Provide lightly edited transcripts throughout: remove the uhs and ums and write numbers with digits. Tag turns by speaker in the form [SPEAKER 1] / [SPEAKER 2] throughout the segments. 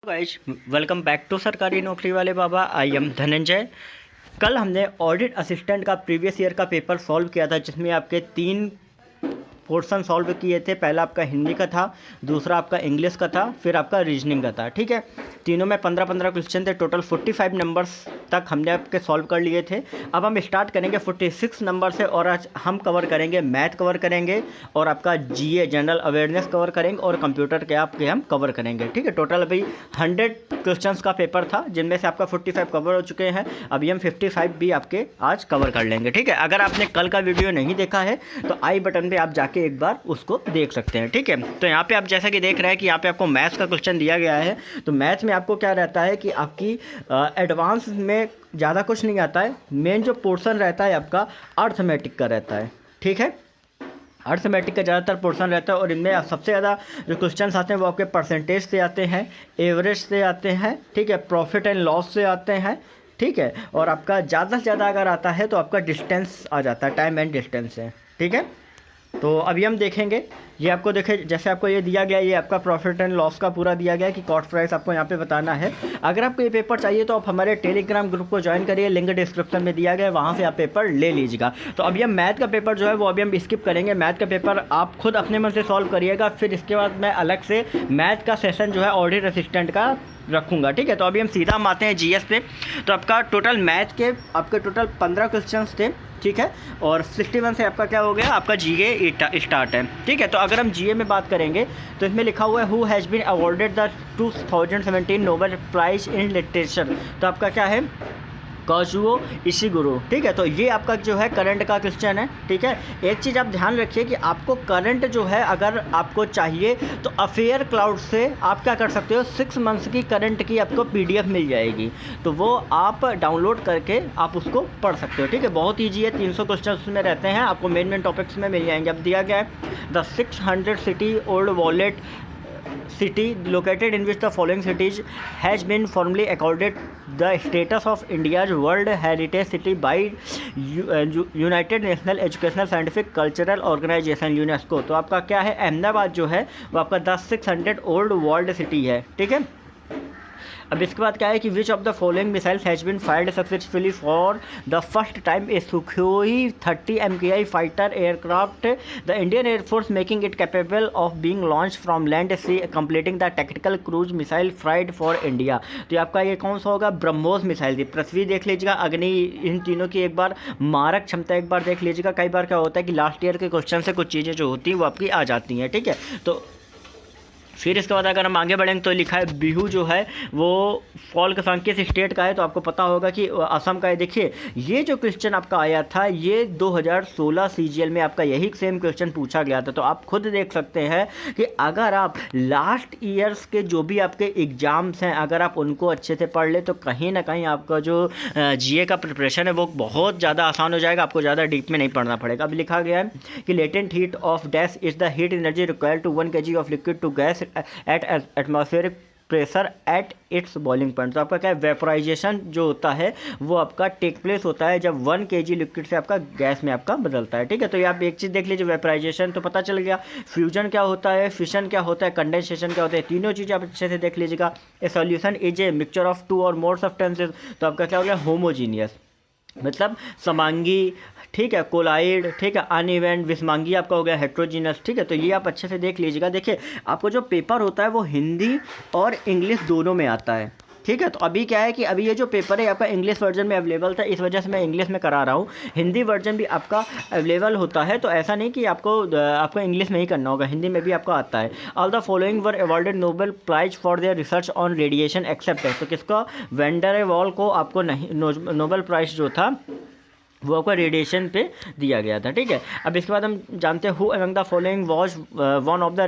[SPEAKER 1] Guys, welcome back to सरकारी नौकरी वाले बाबा। I am Dhananjay. कल हमने ऑडिट असिस्टेंट का प्रीवियस ईयर का पेपर सॉल्व किया था, जिसमें आपके 3 पोर्शन सॉल्व किए थे। पहला आपका हिंदी का था, दूसरा आपका इंग्लिश का था, फिर आपका रीजनिंग का था। ठीक है, तीनों में 15-15 क्वेश्चन थे। टोटल 45 नंबर्स तक हमने आपके सॉल्व कर लिए थे। अब हम स्टार्ट करेंगे 46 नंबर से, और आज हम कवर करेंगे मैथ कवर करेंगे, और आपका जीए जनरल अवेयरनेस कवर करेंगे, और कंप्यूटर के आपके हम कवर करेंगे। ठीक है, टोटल अभी 100 क्वेश्चंस का पेपर था, जिनमें से आपका 45 कवर हो चुके हैं। अभी हम 55 भी आपके आज कवर कर लेंगे। ठीक है, अगर आपने कल का वीडियो नहीं देखा है तो आई बटन पे आप जाके एक बार उसको देख सकते हैं। ठीक है, तो यहाँ पे आप जैसा कि देख रहे हैं कि यहाँ पे आपको मैथ्स का क्वेश्चन दिया गया है। तो मैथ्स में आपको क्या रहता है कि आपकी एडवांस में ज़्यादा कुछ नहीं आता है। मेन जो पोर्शन रहता है आपका अर्थमेटिक का रहता है। ठीक है, अर्थमेटिक का ज़्यादातर पोर्शन रहता है, और इनमें सबसे ज़्यादा जो क्वेश्चंस आते हैं वो आपके परसेंटेज से आते हैं, एवरेज से आते हैं, ठीक है, प्रॉफिट एंड लॉस से आते हैं। ठीक है, और आपका ज़्यादा से ज़्यादा अगर आता है तो आपका डिस्टेंस आ जाता है, टाइम एंड डिस्टेंस से। ठीक है, तो अभी हम देखेंगे। ये आपको देखे, जैसे आपको ये दिया गया, ये आपका प्रॉफिट एंड लॉस का पूरा दिया गया है कि कॉस्ट प्राइस आपको यहाँ पे बताना है। अगर आपको ये पेपर चाहिए तो आप हमारे टेलीग्राम ग्रुप को ज्वाइन करिए, लिंक डिस्क्रिप्शन में दिया गया है, वहाँ से आप पेपर ले लीजिएगा। तो अभी हम मैथ का पेपर जो है वो अभी हम स्किप करेंगे। मैथ का पेपर आप खुद अपने मन से सॉल्व करिएगा, फिर इसके बाद मैं अलग से मैथ का सेशन जो है ऑडिट असिस्टेंट का रखूँगा। ठीक है, तो अभी हम सीधा हम आते हैं जीएस पे। तो आपका टोटल मैथ के आपके टोटल 15 क्वेश्चन थे। ठीक है, और 61 से आपका क्या हो गया, आपका जीए स्टार्ट है। ठीक है, तो अगर हम जीए में बात करेंगे तो इसमें लिखा हुआ है who has been awarded the 2017 Nobel prize in literature. तो आपका क्या है, काजुओ इशिगुरो। ठीक है, तो ये आपका जो है करंट का क्वेश्चन है। ठीक है, एक चीज़ आप ध्यान रखिए कि आपको करंट जो है अगर आपको चाहिए तो अफेयर क्लाउड से आप क्या कर सकते हो, 6 मंथ्स की करंट की आपको पीडीएफ मिल जाएगी, तो वो आप डाउनलोड करके आप उसको पढ़ सकते हो। ठीक है, बहुत ईजी है, 300 क्वेश्चन उसमें रहते हैं, आपको मेन टॉपिक्स में मिल जाएंगे। अब दिया गया है the 600 city old wallet city located in which the following cities has been formally accorded the status of India's World Heritage City by United National Educational Scientific Cultural Organization UNESCO। तो आपका क्या है, अहमदाबाद जो है वो आपका 10-600 ओल्ड वर्ल्ड सिटी है। ठीक है, अब इसके बाद क्या है कि which of the following missiles has been fired successfully for the first time a Sukhoi 30 MKI fighter aircraft the Indian air force making it capable of being launch from land sea completing the tactical cruise missile fired for India. तो ये आपका ये कौन सा होगा, BrahMos missile थी। पृथ्वी देख लीजिएगा, अग्नि, इन तीनों की एक बार मारक क्षमता एक बार देख लीजिएगा। कई बार क्या होता है कि लास्ट ईयर के क्वेश्चन से कुछ चीज़ें जो होती हैं वो आपकी आ जाती हैं। ठीक है, तो फिर इसके बाद अगर हम आगे बढ़ेंगे तो लिखा है बिहू जो है वो फॉल संघ किस स्टेट का है, तो आपको पता होगा कि असम का है। देखिए, ये जो क्वेश्चन आपका आया था ये 2016 सीजीएल में आपका यही सेम क्वेश्चन पूछा गया था। तो आप खुद देख सकते हैं कि अगर आप लास्ट ईयर्स के जो भी आपके एग्ज़ाम्स हैं अगर आप उनको अच्छे से पढ़ ले तो कहीं ना कहीं आपका जो जीए का प्रिपरेशन है वो बहुत ज़्यादा आसान हो जाएगा, आपको ज़्यादा डीप में नहीं पढ़ना पड़ेगा। अब लिखा गया है कि latent heat of dash is the heat energy required to 1 kg of liquid to gas at atmospheric pressure at its boiling point. तो आपका क्या है, वेपराइजेशन जो होता है वो आपका टेक प्लेस होता है जब 1 kg लिक्विड से आपका गैस में आपका बदलता है। ठीक है, तो ये आप एक चीज़ देख लीजिए, वेपराइजेशन तो पता चल गया, फ्यूजन क्या होता है, फिशन क्या होता है, कंडेंसेशन क्या होता है, तीनों चीज़ें आप अच्छे से देख लीजिएगा। ए solution is a mixture of 2 और मोर सब्सटेंसेस। तो आपका क्या हो गया, होमोजीनियस मतलब समांगी। ठीक है, कोलाइड। ठीक है, अनइवन। विस्मांगी आपका हो गया हेट्रोजीनस। ठीक है, तो ये आप अच्छे से देख लीजिएगा। देखिए, आपको जो पेपर होता है वो हिंदी और इंग्लिश दोनों में आता है। ठीक है, तो अभी क्या है कि अभी ये जो पेपर है आपका इंग्लिश वर्जन में अवेलेबल था, इस वजह से मैं इंग्लिश में करा रहा हूँ। हिंदी वर्जन भी आपका अवेलेबल होता है, तो ऐसा नहीं कि आपको इंग्लिश में ही करना होगा, हिंदी में भी आपको आता है। All the following were awarded Nobel prize for their research on radiation except है। तो किसका, वेंडर वॉल को आपको नहीं नोबेल प्राइज जो था वो आपको रेडिएशन पे दिया गया था। ठीक है, अब इसके बाद हम जानते हैं who among the following was one of the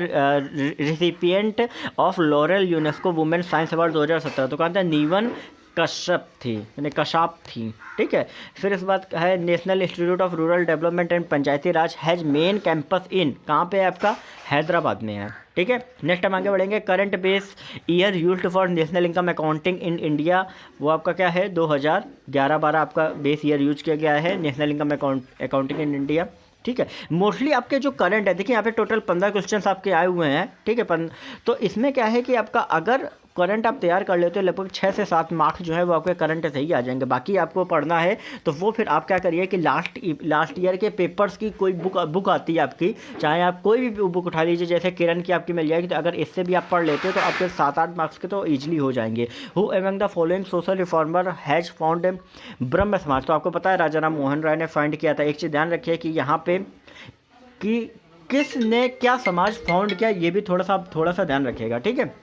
[SPEAKER 1] recipient of laurel UNESCO women science award 2017। तो कहा था नीवन कश्यप थी, यानी कशाप थी। ठीक है, फिर इस बात है national institute of rural development and Panchayati Raj has main campus इन, कहाँ पे है आपका, हैदराबाद में है। ठीक है, नेक्स्ट हम आगे बढ़ेंगे। Current base year used for national income accounting in India, वो आपका क्या है, 2011-12 आपका बेस ईयर यूज किया गया है national income accounting in India. ठीक है, मोस्टली आपके जो करंट है, देखिए यहाँ पे टोटल 15 क्वेश्चंस आपके आए हुए हैं। ठीक है, तो इसमें क्या है कि आपका अगर करंट आप तैयार कर लेते हो लगभग 6 से 7 मार्क्स जो है वो आपके करंट से ही आ जाएंगे। बाकी आपको पढ़ना है तो वो फिर आप क्या करिए कि लास्ट ईयर के पेपर्स की कोई बुक आती है आपकी, चाहे आप कोई भी बुक उठा लीजिए, जैसे किरण की आपकी मिल जाएगी, तो अगर इससे भी आप पढ़ लेते हो तो आपके 7-8 मार्क्स के तो ईजिली हो जाएंगे। Who among the following social reformer has found ब्रह्म समाज, तो आपको पता है राजा राम मोहन राय ने फाइंड किया था। एक चीज़ ध्यान रखिए कि यहाँ पे कि किसने क्या समाज फाउंड किया, ये भी थोड़ा सा ध्यान रखिएगा, ठीक है।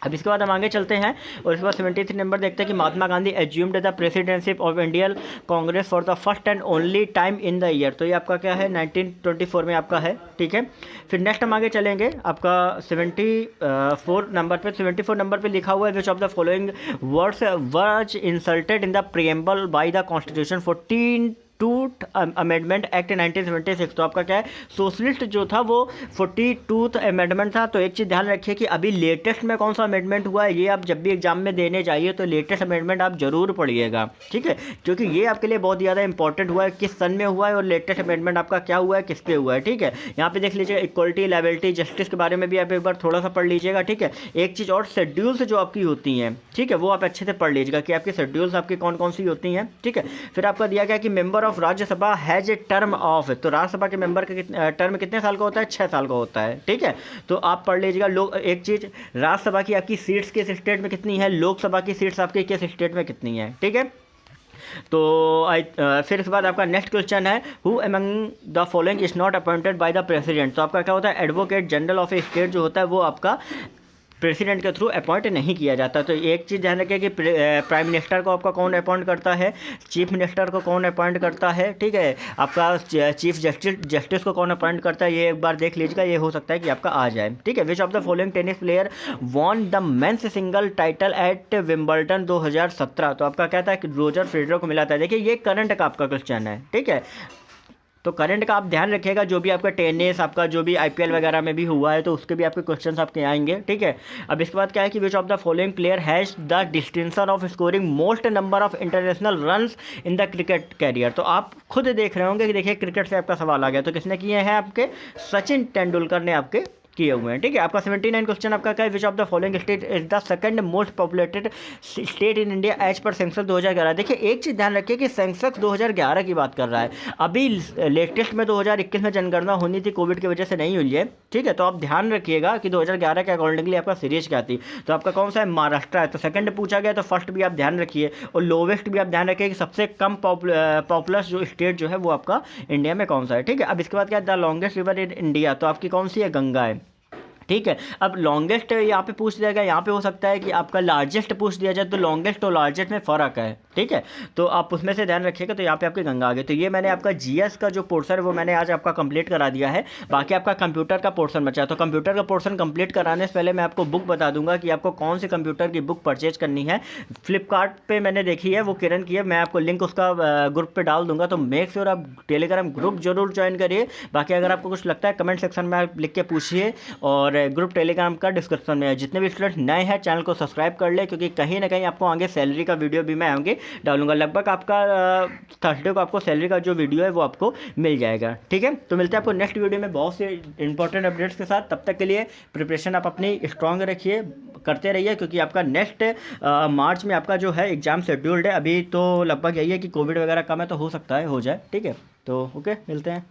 [SPEAKER 1] अब इसके बाद हम आगे चलते हैं और इसके बाद 73 नंबर देखते हैं कि Mahatma Gandhi assumed the presidentship of Indian Congress for the first and only time in the year, तो ये आपका क्या है 1924 में आपका है, ठीक है। फिर नेक्स्ट हम आगे चलेंगे आपका 74 नंबर पे लिखा हुआ है which of the following words was inserted in the preamble by the constitution 14 amendment act 1976, तो आपका क्या है सोशलिस्ट जो था वो 42th अमेंडमेंट था। तो एक चीज़ ध्यान रखिए कि अभी लेटेस्ट में कौन सा अमेंडमेंट हुआ है, ये आप जब भी एग्जाम में देने जाइए तो लेटेस्ट अमेंडमेंट आप जरूर पढ़िएगा, ठीक है, क्योंकि ये आपके लिए बहुत ज़्यादा इंपॉर्टेंट हुआ है, किस सन में हुआ है और लेटेस्ट अमेंडमेंट आपका क्या हुआ है, किस पे हुआ है, ठीक है। यहाँ पे देख लीजिएगा इक्वलिटी, लायबिलिटी, जस्टिस के बारे में भी आप एक बार थोड़ा सा पढ़ लीजिएगा, ठीक है। एक चीज़ और शेड्यूल्स जो आपकी होती हैं, ठीक है, वो आप अच्छे से पढ़ लीजिएगा कि आपकी शेड्यूल्स आपकी कौन कौन सी होती हैं, ठीक है। फिर आपका दिया गया कि member of Rajya Sabha has a term of, तो राज्यसभा के मेंबर का टर्म कितने साल का होता है, 6 साल का होता है, ठीक है। तो आप पढ़ लीजिएगा। लोग एक चीज़, राज्यसभा की आपकी सीट्स किस स्टेट में कितनी है, लोकसभा की सीट्स आपकी किस स्टेट में कितनी है, ठीक है। तो फिर इसके बाद आपका नेक्स्ट क्वेश्चन है who among the following is not appointed by the president, तो आपका क्या होता है advocate general of A state जो होता है वो आपका प्रेसिडेंट के थ्रू अपॉइंट नहीं किया जाता। तो एक चीज़ ध्यान रखिए कि प्राइम मिनिस्टर को आपका कौन अपॉइंट करता है, चीफ मिनिस्टर को कौन अपॉइंट करता है, ठीक है, आपका चीफ जस्टिस को कौन अपॉइंट करता है, ये एक बार देख लीजिएगा, ये हो सकता है कि आपका आ जाए, ठीक है। Which of the following tennis player won the men's single title at Wimbledon 2017, तो आपका क्या था कि रोजर फेडरर को मिला था। देखिए ये करंट का आपका क्वेश्चन है, ठीक है। तो करंट का आप ध्यान रखिएगा, जो भी आपका टेनिस आपका जो भी आईपीएल वगैरह में भी हुआ है तो उसके भी आपके क्वेश्चंस आपके आएंगे, ठीक है। अब इसके बाद क्या है कि which of the following player has the distinction of scoring most number of international runs in the cricket career, तो आप खुद देख रहे होंगे कि देखिए क्रिकेट से आपका सवाल आ गया, तो किसने किए हैं, आपके सचिन तेंदुलकर ने आपके किए हुए हैं, ठीक है। आपका 79 क्वेश्चन आपका क्या है which of the following state is the second most populated state in India as per census 2011। देखिए एक चीज़ ध्यान रखिए कि सेंसस 2011 की बात कर रहा है, अभी लेटेस्ट में 2021 में जनगणना होनी थी, कोविड की वजह से नहीं हुई है, ठीक है। तो आप ध्यान रखिएगा कि 2011 के अकॉर्डिंगली आपका सीरीज क्या थी, तो आपका कौन सा है महाराष्ट्र है, तो सेकंड पूछा गया, तो फर्स्ट भी आप ध्यान रखिए और लोवेस्ट भी आप ध्यान रखिए कि सबसे कम पॉपुलस जो स्टेट जो है वो आपका इंडिया में कौन सा है, ठीक है। अब इसके बाद क्या है the longest river in India, तो आपकी कौन सी है, गंगा है, ठीक है। अब लॉन्गेस्ट यहाँ पे पूछ दिया गया, यहाँ पे हो सकता है कि आपका लार्जेस्ट पूछ दिया जाए, तो लॉन्गेस्ट और लार्जेस्ट में फ़र्क है, ठीक है, तो आप उसमें से ध्यान रखिएगा। तो यहाँ पे आपकी गंगा आ गई। तो ये मैंने आपका जीएस का जो पोर्शन है वो मैंने आज आपका कंप्लीट करा दिया है, बाकी आपका कंप्यूटर का पोर्शन बचा है। तो कंप्यूटर का पोर्शन कंप्लीट कराने से पहले मैं आपको बुक बता दूंगा कि आपको कौन सी कंप्यूटर की बुक परचेज करनी है। फ्लिपकार्ट पर मैंने देखी है, वो किरण की है, मैं आपको लिंक उसका ग्रुप पर डाल दूंगा, तो मेक श्योर आप टेलीग्राम ग्रुप जरूर ज्वाइन करिए। बाकी अगर आपको कुछ लगता है कमेंट सेक्शन में आप लिख के पूछिए, और ग्रुप टेलीग्राम का डिस्क्रिप्शन में है। जितने भी स्टूडेंट नए हैं चैनल को सब्सक्राइब कर ले, क्योंकि कहीं ना कहीं आपको आगे सैलरी का वीडियो भी मैं आगे डालूंगा। लगभग आपका थर्सडे को आपको सैलरी का जो वीडियो है वो आपको मिल जाएगा, ठीक है। तो मिलते हैं आपको नेक्स्ट वीडियो में बहुत से इंपॉर्टेंट अपडेट्स के साथ। तब तक के लिए प्रिपरेशन आप अपनी स्ट्रांग रखिए, करते रहिए, क्योंकि आपका नेक्स्ट मार्च में आपका जो है एग्जाम शेड्यूल्ड है। अभी तो लगभग यही है कि कोविड वगैरह कम है, तो हो सकता है हो जाए, ठीक है। तो ओके, मिलते हैं।